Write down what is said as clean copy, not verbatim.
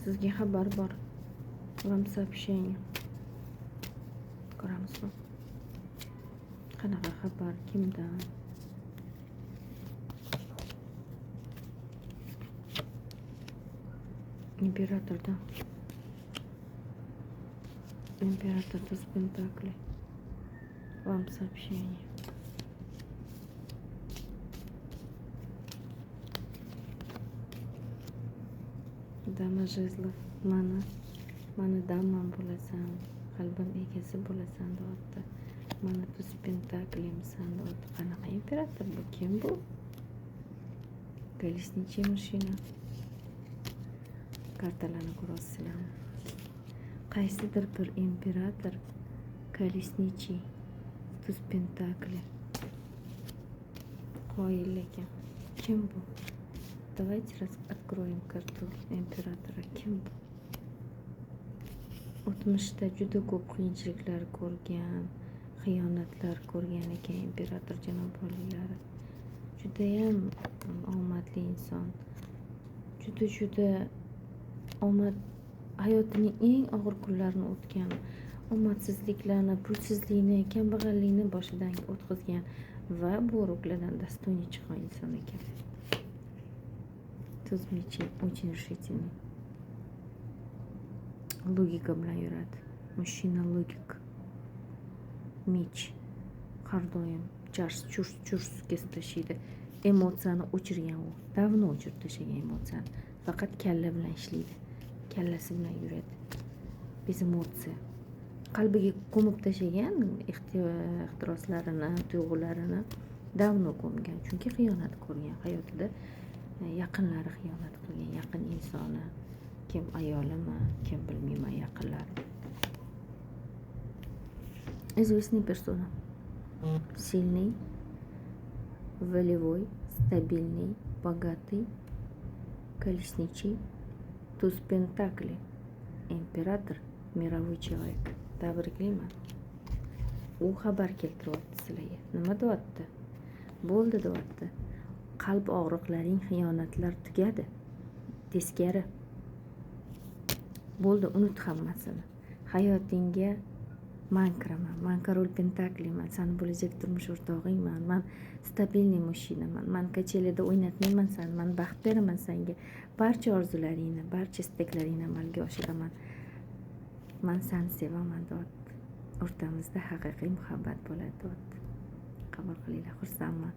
Sizga xabar bor. Вам сообщение. Ko'ramizmi? Qanaqa xabar, kimdan? Imperatordan. Император туз пентаклей. Вам сообщение. Dama jezlov. Mana damam bo'lasan, qalbim egasi bo'lasan deyapti. Mana tuз pentaklimsan deyapti. Qanaqa imperator bu? Kim bu? Колесничий mashina. Kartalarni ko'rasizlarmi? Qaysidir bir imperator, Колесничий, tuз pentakli. Qoyil ekan. Kim bu? Давайте откроем карту императора. Kim bu? O'tmishda juda ko'p qiyinchiliklar ko'rgan, xiyonatlar ko'rgan ekan imperator janoblari. Judayam omadli inson. Juda omad hayotining eng og'ir kunlarini o'tgan, omadsizliklarni, pulsizlikni, kambag'allikni boshidan o'tkazgan va bu ruklardan достойный chiqqan inson ekan. Tuз mechей очень решительный. Logika bilan yuradi. Mashina logik. Mech har doim churs kesib tashlaydi. Emotsiyani o'chirgan u. Davno o'chirib tashlagan emotsiyani. Faqat kalla bilan ishlaydi. Kallasi bilan yuradi. Bezemotsiya. Qalbiga ko'mib tashlagan ehtiroslarini, tuyg'ularini davno ko'mgan. Chunki xiyonat ko'rgan hayotida. Yaqinlari xiyonat qilgan, yaqin insoni, kim ayolimi, kim bilmayman, yaqinlari. Известная персона. Сильный, волевой, стабильный, богатый, колесничий, туз пентаклей, император, мировой человек. Tabriklayman. U xabar keltiryapti sizlarga. Nima deyapti? Bo'ldi deyapti. Qalb og'riqlaring, xiyonatlar tugadi. Teskari. Bo'ldi, unut hammasini. Hayotingga man kiraman. Man korol pentakliman. Sani bo'lajak turmush o'rtog'ingman. Men stabilniy mashinaman. Men kachelida o'ynatmayman seni. Men baxt beraman senga. Barcha orzularingni, barcha istaklaringni amalga oshiraman. Men seni sevaman deyapti. O'rtamizda haqiqiy muhabbat bo'ladi deyapti. Qabul qilinglar, xursandman.